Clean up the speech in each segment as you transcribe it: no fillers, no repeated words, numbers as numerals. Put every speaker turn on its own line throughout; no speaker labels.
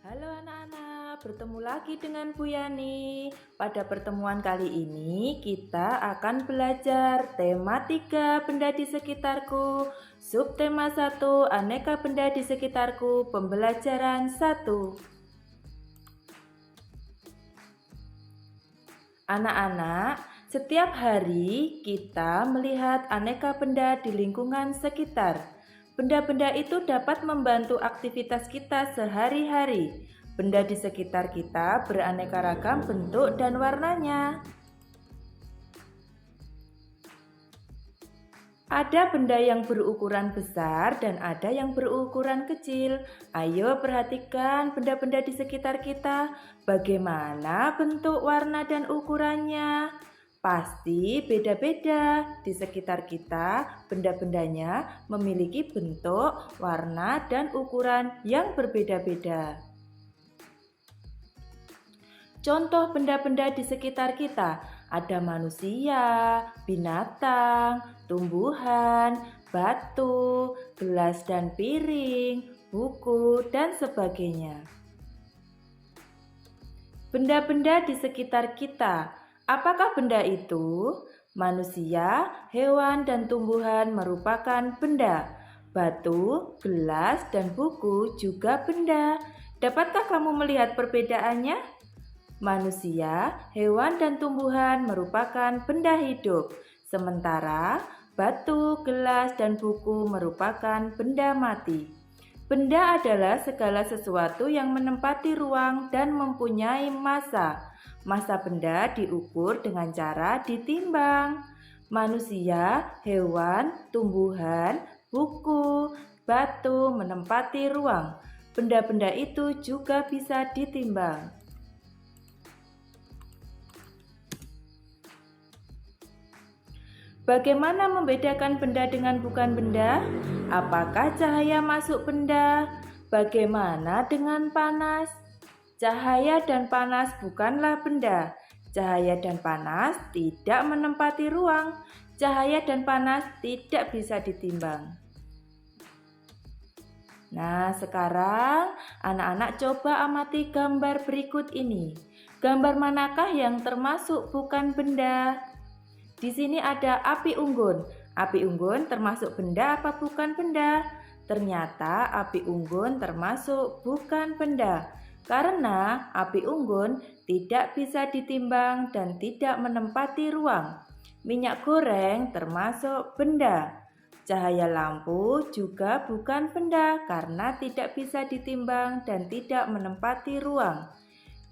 Halo anak-anak, bertemu lagi dengan Bu Yani. Pada pertemuan kali ini kita akan belajar tema 3 benda di sekitarku, subtema 1 aneka benda di sekitarku, pembelajaran 1. Anak-anak, setiap hari kita melihat aneka benda di lingkungan sekitar. Benda-benda itu dapat membantu aktivitas kita sehari-hari. Benda di sekitar kita beraneka ragam bentuk dan warnanya. Ada benda yang berukuran besar dan ada yang berukuran kecil. Ayo perhatikan benda-benda di sekitar kita. Bagaimana bentuk, warna, dan ukurannya? Pasti beda-beda. Di sekitar kita, benda-bendanya memiliki bentuk, warna, dan ukuran yang berbeda-beda. Contoh benda-benda di sekitar kita, ada manusia, binatang, tumbuhan, batu, gelas dan piring, buku, dan sebagainya. Benda-benda di sekitar kita, apakah benda itu? Manusia, hewan, dan tumbuhan merupakan benda. Batu, gelas, dan buku juga benda. Dapatkah kamu melihat perbedaannya? Manusia, hewan, dan tumbuhan merupakan benda hidup, sementara batu, gelas, dan buku merupakan benda mati. Benda adalah segala sesuatu yang menempati ruang dan mempunyai massa. Massa benda diukur dengan cara ditimbang. Manusia, hewan, tumbuhan, buku, batu menempati ruang. Benda-benda itu juga bisa ditimbang. Bagaimana membedakan benda dengan bukan benda? Apakah cahaya masuk benda? Bagaimana dengan panas? Cahaya dan panas bukanlah benda. Cahaya dan panas tidak menempati ruang. Cahaya dan panas tidak bisa ditimbang. Nah, sekarang anak-anak coba amati gambar berikut ini. Gambar manakah yang termasuk bukan benda? Di sini ada api unggun. Api unggun termasuk benda apa bukan benda? Ternyata api unggun termasuk bukan benda. Karena api unggun tidak bisa ditimbang dan tidak menempati ruang. Minyak goreng termasuk benda. Cahaya lampu juga bukan benda karena tidak bisa ditimbang dan tidak menempati ruang.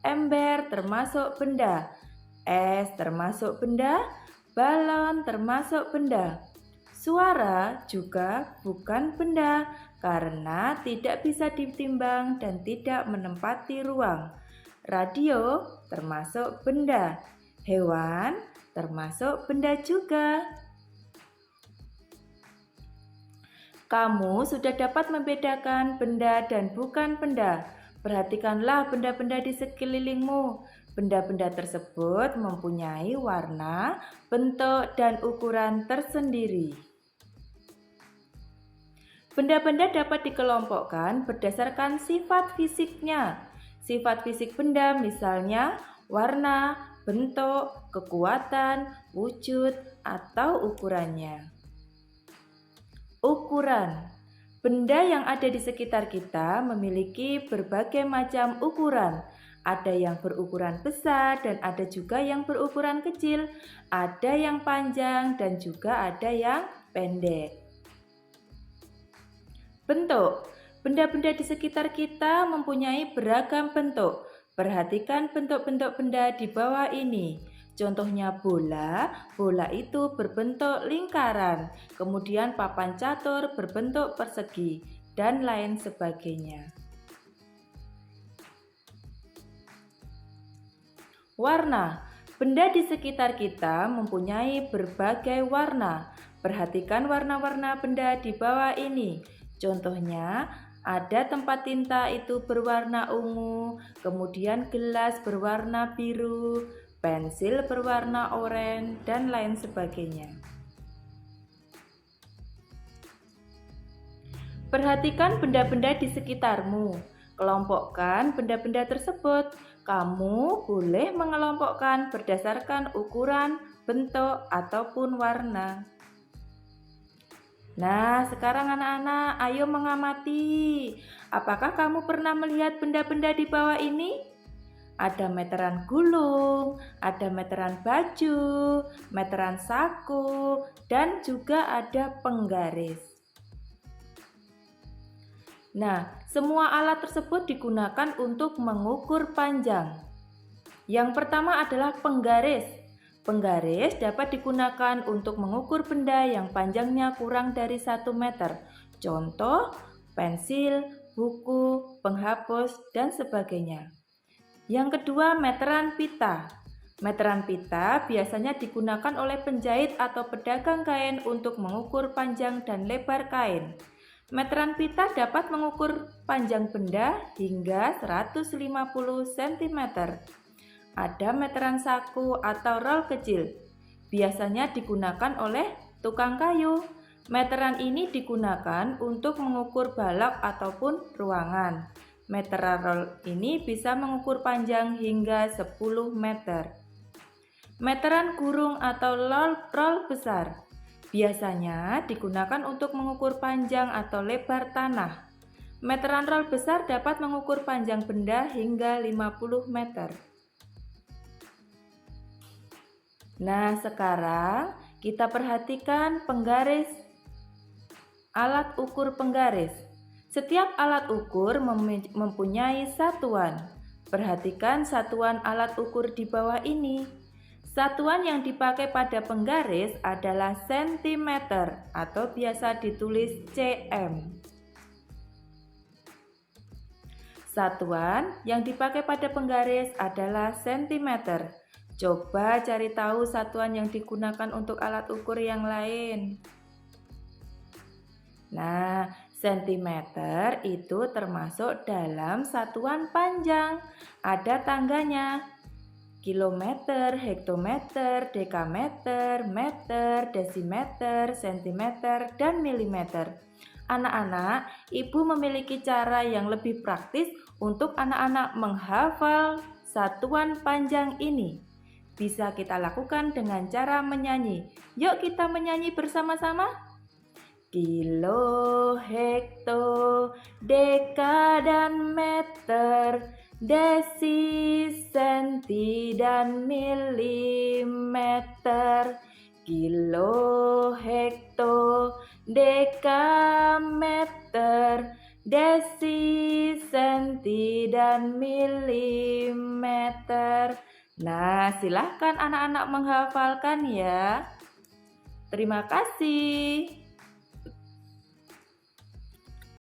Ember termasuk benda. Es termasuk benda. Balon termasuk benda. Suara juga bukan benda karena tidak bisa ditimbang dan tidak menempati ruang. Radio termasuk benda. Hewan termasuk benda juga. Kamu sudah dapat membedakan benda dan bukan benda. Perhatikanlah benda-benda di sekelilingmu. Benda-benda tersebut mempunyai warna, bentuk, dan ukuran tersendiri. Benda-benda dapat dikelompokkan berdasarkan sifat fisiknya. Sifat fisik benda misalnya warna, bentuk, kekuatan, wujud, atau ukurannya. Ukuran. Benda yang ada di sekitar kita memiliki berbagai macam ukuran. Ada yang berukuran besar dan ada juga yang berukuran kecil. Ada yang panjang dan juga ada yang pendek. Bentuk. Benda-benda di sekitar kita mempunyai beragam bentuk. Perhatikan bentuk-bentuk benda di bawah ini. Contohnya bola, bola itu berbentuk lingkaran. Kemudian papan catur berbentuk persegi dan lain sebagainya. Warna. Benda di sekitar kita mempunyai berbagai warna. Perhatikan warna-warna benda di bawah ini. Contohnya, ada tempat tinta itu berwarna ungu, kemudian gelas berwarna biru, pensil berwarna oranye, dan lain sebagainya. Perhatikan benda-benda di sekitarmu. Kelompokkan benda-benda tersebut. Kamu boleh mengelompokkan berdasarkan ukuran, bentuk, ataupun warna. Nah, sekarang anak-anak, ayo mengamati. Apakah kamu pernah melihat benda-benda di bawah ini? Ada meteran gulung, ada meteran baju, meteran saku, dan juga ada penggaris. Nah, semua alat tersebut digunakan untuk mengukur panjang. Yang pertama adalah penggaris. Penggaris dapat digunakan untuk mengukur benda yang panjangnya kurang dari 1 meter. Contoh, pensil, buku, penghapus, dan sebagainya. Yang kedua, meteran pita. Meteran pita biasanya digunakan oleh penjahit atau pedagang kain untuk mengukur panjang dan lebar kain. Meteran pita dapat mengukur panjang benda hingga 150 cm. Ada meteran saku atau roll kecil. Biasanya digunakan oleh tukang kayu. Meteran ini digunakan untuk mengukur balok ataupun ruangan. Meteran roll ini bisa mengukur panjang hingga 10 meter. Meteran gurung atau roll besar. Biasanya digunakan untuk mengukur panjang atau lebar tanah. Meteran roll besar dapat mengukur panjang benda hingga 50 meter. Nah, sekarang kita perhatikan penggaris. Alat ukur penggaris. Setiap alat ukur mempunyai satuan. Perhatikan satuan alat ukur di bawah ini. Satuan yang dipakai pada penggaris adalah sentimeter atau biasa ditulis cm. Satuan yang dipakai pada penggaris adalah sentimeter. Coba cari tahu satuan yang digunakan untuk alat ukur yang lain. Nah, sentimeter itu termasuk dalam satuan panjang. Ada tangganya. Kilometer, hektometer, dekameter, meter, desimeter, sentimeter, dan milimeter. Anak-anak, ibu memiliki cara yang lebih praktis untuk anak-anak menghafal satuan panjang ini. Bisa kita lakukan dengan cara menyanyi. Yuk kita menyanyi bersama-sama. Kilo, hekto, deka, dan meter, desi, senti, dan milimeter. Kilo, hekto, deka, meter, desi, senti, dan milimeter. Nah, silahkan anak-anak menghafalkan ya. Terima kasih.